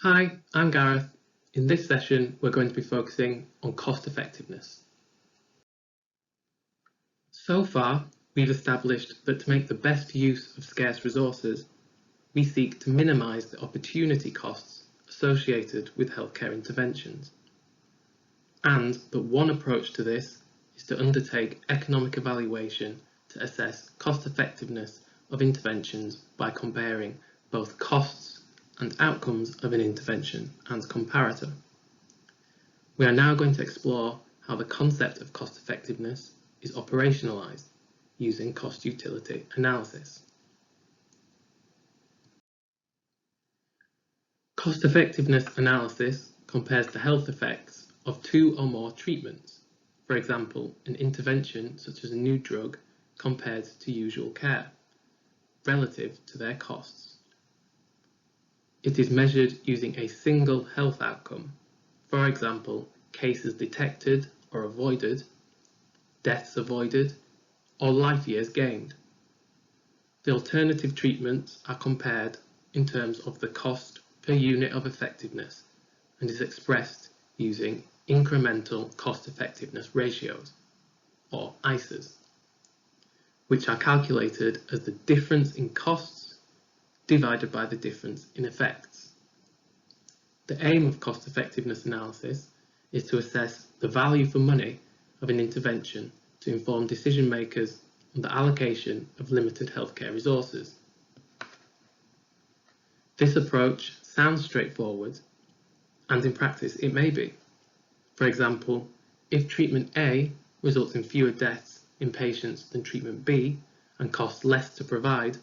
Hi, I'm Gareth. In this session, we're going to be focusing on cost effectiveness. So far, we've established that to make the best use of scarce resources, we seek to minimise the opportunity costs associated with healthcare interventions, and that one approach to this is to undertake economic evaluation to assess cost effectiveness of interventions by comparing both costs and outcomes of an intervention and comparator. We are now going to explore how the concept of cost effectiveness is operationalized using cost utility analysis. Cost effectiveness analysis compares the health effects of two or more treatments, for example, an intervention such as a new drug compared to usual care, relative to their costs. It is measured using a single health outcome, for example, cases detected or avoided, deaths avoided, or life years gained. The alternative treatments are compared in terms of the cost per unit of effectiveness and is expressed using incremental cost effectiveness ratios, or ICERs, which are calculated as the difference in costs divided by the difference in effects. The aim of cost effectiveness analysis is to assess the value for money of an intervention to inform decision makers on the allocation of limited healthcare resources. This approach sounds straightforward, and in practice it may be. For example, if treatment A results in fewer deaths in patients than treatment B and costs less to provide,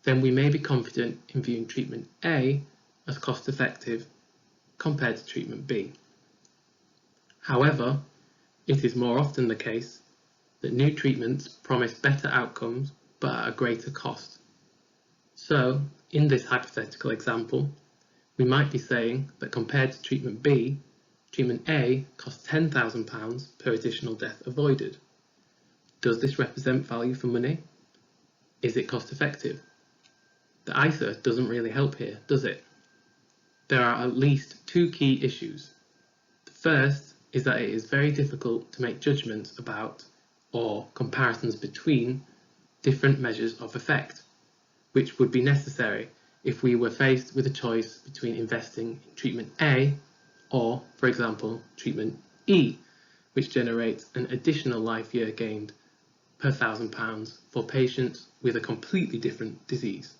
then we may be confident in viewing treatment A as cost effective compared to treatment B. However, it is more often the case that new treatments promise better outcomes but at a greater cost. So, in this hypothetical example, we might be saying that compared to treatment B, treatment A costs £10,000 per additional death avoided. Does this represent value for money? Is it cost effective? The ICER doesn't really help here, does it? There are at least two key issues. The first is that it is very difficult to make judgments about or comparisons between different measures of effect, which would be necessary if we were faced with a choice between investing in treatment A or, for example, treatment E, which generates an additional life year gained per £1,000 for patients with a completely different disease.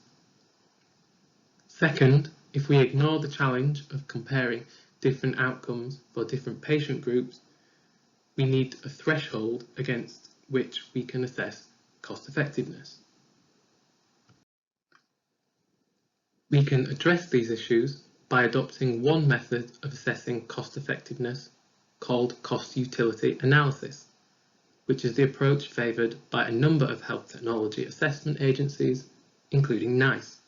Second, if we ignore the challenge of comparing different outcomes for different patient groups, we need a threshold against which we can assess cost effectiveness. We can address these issues by adopting one method of assessing cost effectiveness called cost utility analysis, which is the approach favoured by a number of health technology assessment agencies, including NICE.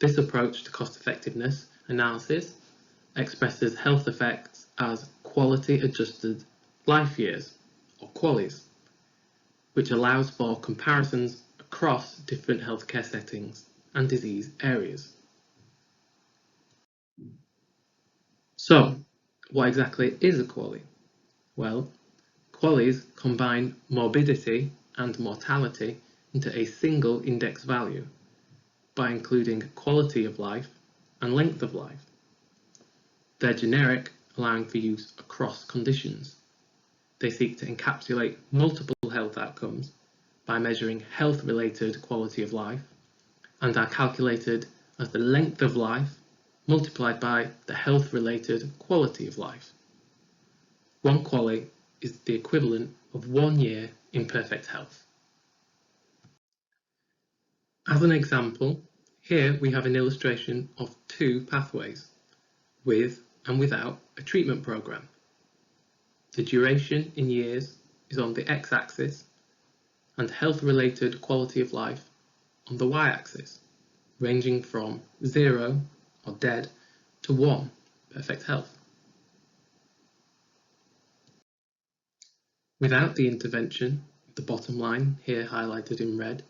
This approach to cost effectiveness analysis expresses health effects as quality adjusted life years, or QALYs, which allows for comparisons across different healthcare settings and disease areas. So, what exactly is a QALY? Well, QALYs combine morbidity and mortality into a single index value by including quality of life and length of life. They're generic, allowing for use across conditions. They seek to encapsulate multiple health outcomes by measuring health-related quality of life and are calculated as the length of life multiplied by the health-related quality of life. One QALY is the equivalent of 1 year in perfect health. As an example, here we have an illustration of two pathways, with and without a treatment program. The duration in years is on the x-axis and health-related quality of life on the y-axis, ranging from 0 or dead to 1, perfect health. Without the intervention, the bottom line here highlighted in red,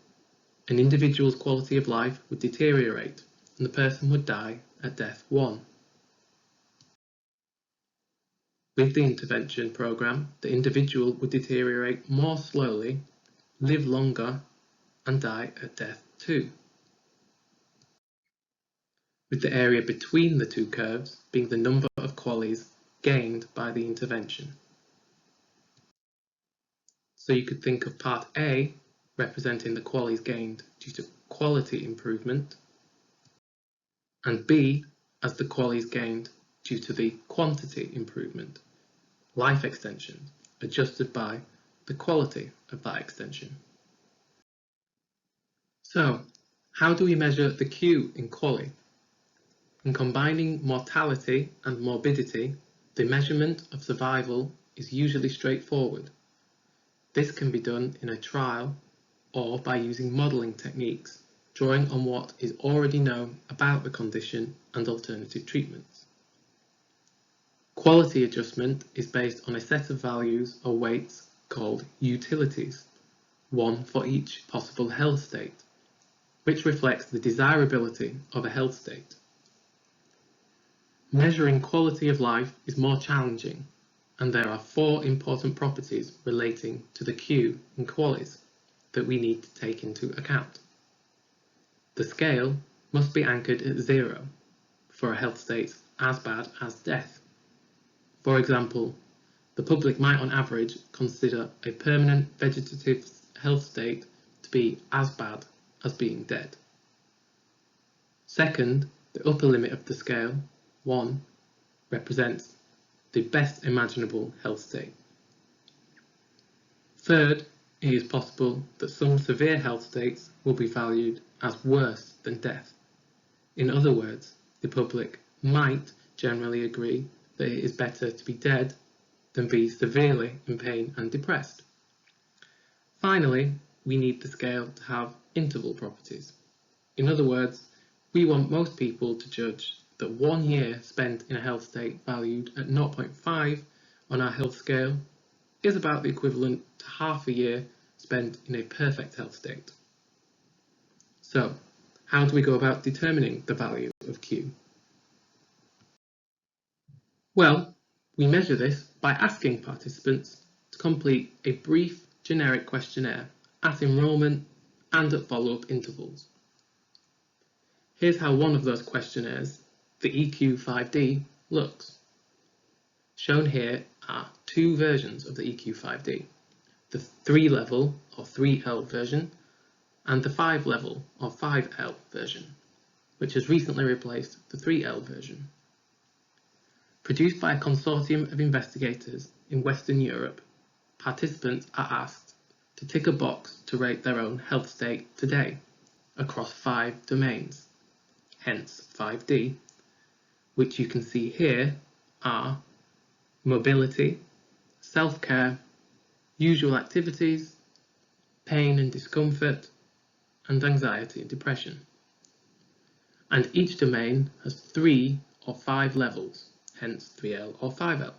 an individual's quality of life would deteriorate and the person would die at death 1. With the intervention programme, the individual would deteriorate more slowly, live longer, and die at death 2. With the area between the two curves being the number of QALYs gained by the intervention. So you could think of part A representing the QALYs gained due to quality improvement, and B as the QALYs gained due to the quantity improvement, life extension, adjusted by the quality of that extension. So, how do we measure the Q in QALY? In combining mortality and morbidity, the measurement of survival is usually straightforward. This can be done in a trial or by using modelling techniques, drawing on what is already known about the condition and alternative treatments. Quality adjustment is based on a set of values or weights called utilities, one for each possible health state, which reflects the desirability of a health state. Measuring quality of life is more challenging, and there are 4 important properties relating to the Q in QALYs that we need to take into account. The scale must be anchored at 0 for a health state as bad as death. For example, the public might on average consider a permanent vegetative health state to be as bad as being dead. Second, the upper limit of the scale, 1, represents the best imaginable health state. Third, it is possible that some severe health states will be valued as worse than death. In other words, the public might generally agree that it is better to be dead than be severely in pain and depressed. Finally, we need the scale to have interval properties. In other words, we want most people to judge that 1 year spent in a health state valued at 0.5 on our health scale is about the equivalent to half a year spent in a perfect health state. So, how do we go about determining the value of Q? Well, we measure this by asking participants to complete a brief generic questionnaire at enrolment and at follow-up intervals. Here's how one of those questionnaires, the EQ5D, looks. Shown here are 2 versions of the EQ5D, the 3-level or 3L version and the 5-level or 5L version, which has recently replaced the 3L version. Produced by a consortium of investigators in Western Europe, participants are asked to tick a box to rate their own health state today across 5 domains, hence 5D, which you can see here are mobility, self-care, usual activities, pain and discomfort, and anxiety and depression. And each domain has 3 or 5 levels, hence 3L or 5L,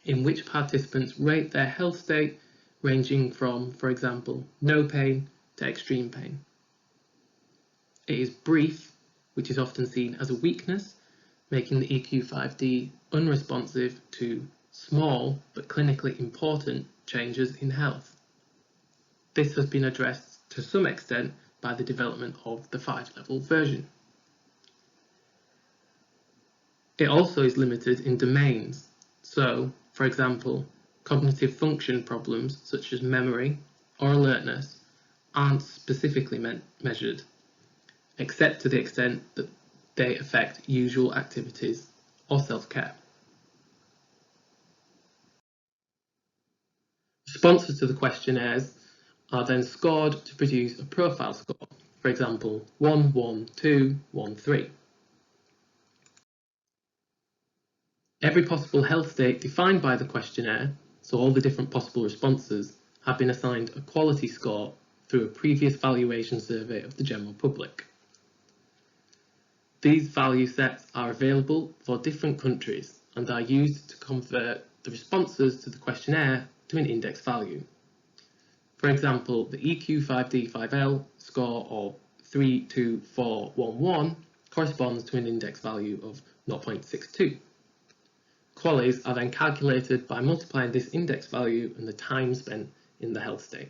in which participants rate their health state ranging from, for example, no pain to extreme pain. It is brief, which is often seen as a weakness, making the EQ5D unresponsive to small but clinically important changes in health. This has been addressed to some extent by the development of the 5-level version. It also is limited in domains, so, for example, cognitive function problems such as memory or alertness aren't specifically measured, except to the extent that they affect usual activities or self-care. Responses to the questionnaires are then scored to produce a profile score, for example 1, 1, 2, 1, 3. Every possible health state defined by the questionnaire, so all the different possible responses, have been assigned a quality score through a previous valuation survey of the general public. These value sets are available for different countries and are used to convert the responses to the questionnaire to an index value. For example, the EQ5D5L score of 32411 corresponds to an index value of 0.62. QALYs are then calculated by multiplying this index value and the time spent in the health state.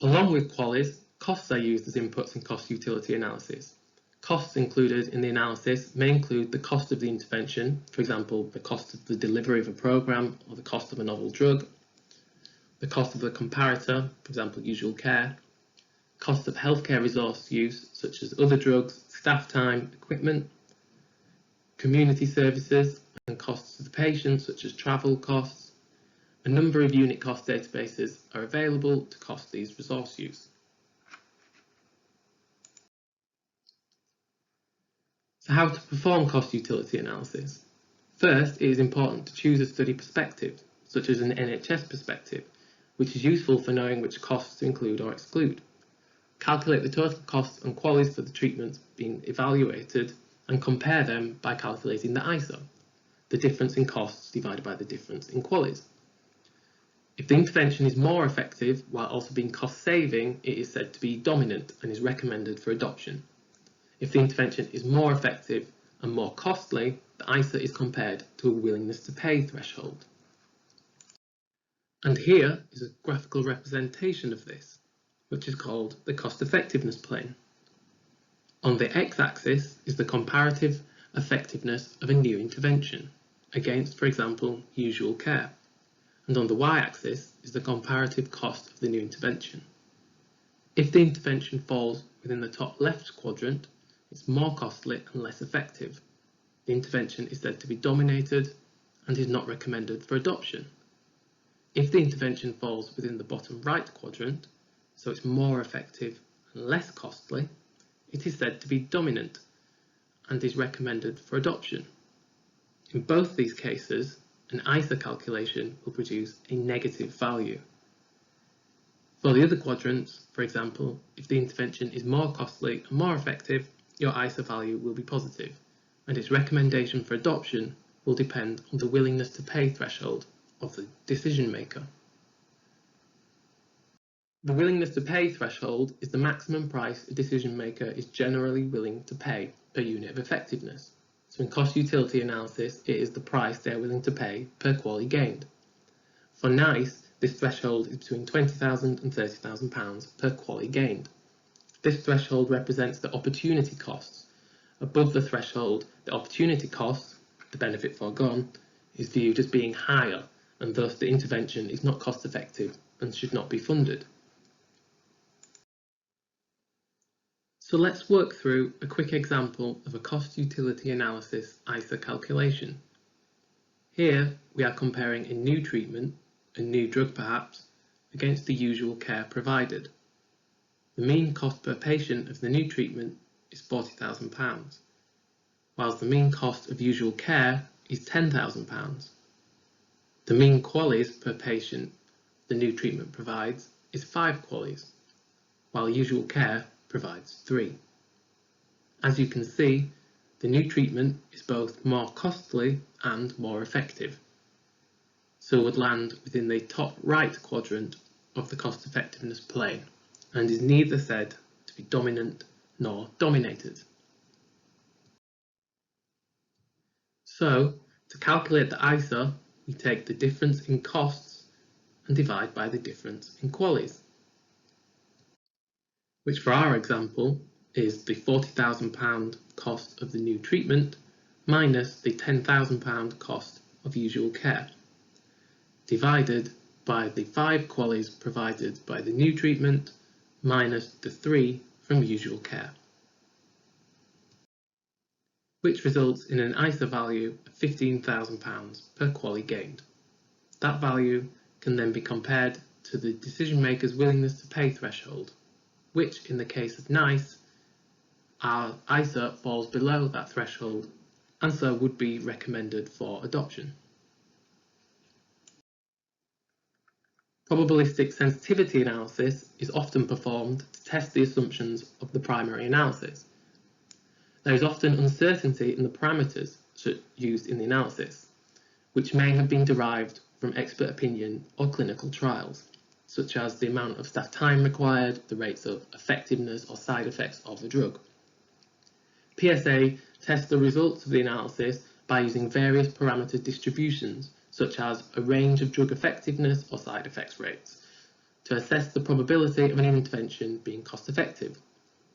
Along with QALYs, costs are used as inputs in cost utility analysis. Costs included in the analysis may include the cost of the intervention, for example, the cost of the delivery of a program or the cost of a novel drug, the cost of the comparator, for example, usual care, cost of healthcare resource use, such as other drugs, staff time, equipment, community services, and costs to the patient, such as travel costs. A number of unit cost databases are available to cost these resource use. So how to perform cost utility analysis? First, it is important to choose a study perspective, such as an NHS perspective, which is useful for knowing which costs to include or exclude. Calculate the total costs and QALYs for the treatments being evaluated and compare them by calculating the ISA, the difference in costs divided by the difference in QALYs. If the intervention is more effective while also being cost-saving, it is said to be dominant and is recommended for adoption. If the intervention is more effective and more costly, the ISA is compared to a willingness to pay threshold. And here is a graphical representation of this, which is called the cost effectiveness plane. On the x-axis is the comparative effectiveness of a new intervention against, for example, usual care. And on the y-axis is the comparative cost of the new intervention. If the intervention falls within the top left quadrant, it's more costly and less effective. The intervention is said to be dominated and is not recommended for adoption. If the intervention falls within the bottom right quadrant, so it's more effective and less costly, it is said to be dominant and is recommended for adoption. In both these cases, an ISA calculation will produce a negative value. For the other quadrants, for example, if the intervention is more costly and more effective, your ISA value will be positive, and its recommendation for adoption will depend on the willingness to pay threshold of the decision maker. The willingness to pay threshold is the maximum price a decision maker is generally willing to pay per unit of effectiveness. So in cost utility analysis, it is the price they are willing to pay per QALY gained. For NICE, this threshold is between £20,000 and £30,000 per QALY gained. This threshold represents the opportunity costs. Above the threshold, the opportunity cost, the benefit foregone, is viewed as being higher, and thus the intervention is not cost effective and should not be funded. So let's work through a quick example of a cost utility analysis ISA calculation. Here we are comparing a new treatment, a new drug perhaps, against the usual care provided. The mean cost per patient of the new treatment is £40,000, whilst the mean cost of usual care is £10,000. The mean QALYs per patient the new treatment provides is 5 QALYs, while usual care provides 3. As you can see, the new treatment is both more costly and more effective, so would land within the top right quadrant of the cost effectiveness plane, and is neither said to be dominant nor dominated. So, to calculate the ISA, we take the difference in costs and divide by the difference in QALYs, which for our example is the £40,000 cost of the new treatment minus the £10,000 cost of usual care, divided by the 5 QALYs provided by the new treatment minus the 3 from usual care, which results in an ISA value of £15,000 per QALY gained. That value can then be compared to the decision maker's willingness to pay threshold, which in the case of NICE, our ISA falls below that threshold and so would be recommended for adoption. Probabilistic sensitivity analysis is often performed to test the assumptions of the primary analysis. There is often uncertainty in the parameters used in the analysis, which may have been derived from expert opinion or clinical trials, such as the amount of staff time required, the rates of effectiveness or side effects of the drug, PSA tests the results of the analysis by using various parameter distributions, such as a range of drug effectiveness or side effects rates, to assess the probability of an intervention being cost-effective.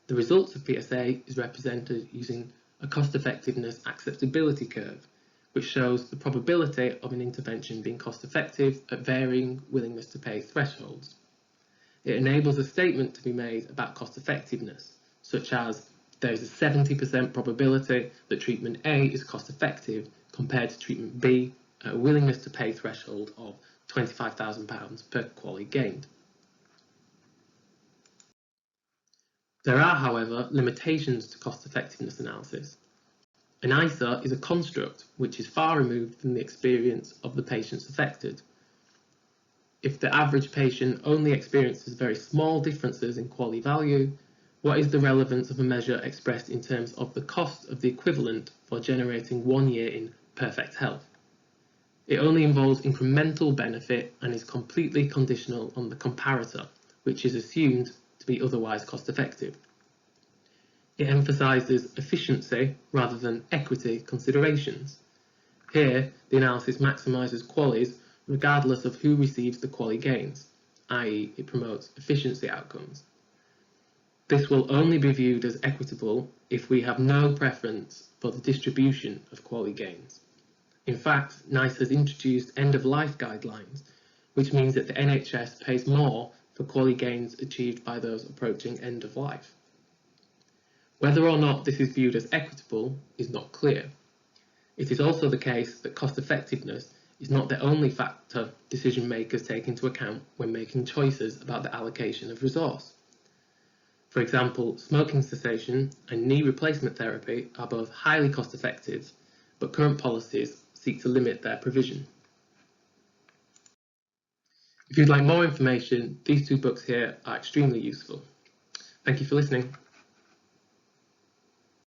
The results of PSA is represented using a cost-effectiveness acceptability curve, which shows the probability of an intervention being cost-effective at varying willingness to pay thresholds. It enables a statement to be made about cost-effectiveness, such as there is a 70% probability that treatment A is cost-effective compared to treatment B at a willingness to pay threshold of £25,000 per QALY gained. There are, however, limitations to cost-effectiveness analysis. An ICER is a construct which is far removed from the experience of the patients affected. If the average patient only experiences very small differences in QALY value, what is the relevance of a measure expressed in terms of the cost of the equivalent for generating 1 year in perfect health? It only involves incremental benefit and is completely conditional on the comparator, which is assumed to be otherwise cost-effective. It emphasises efficiency rather than equity considerations. Here, the analysis maximises QALYs regardless of who receives the QALY gains, i.e. it promotes efficiency outcomes. This will only be viewed as equitable if we have no preference for the distribution of QALY gains. In fact, NICE has introduced end-of-life guidelines, which means that the NHS pays more for QALY gains achieved by those approaching end of life. Whether or not this is viewed as equitable is not clear. It is also the case that cost-effectiveness is not the only factor decision makers take into account when making choices about the allocation of resource. For example, smoking cessation and knee replacement therapy are both highly cost-effective, but current policies seek to limit their provision. If you'd like more information, these two books here are extremely useful. Thank you for listening.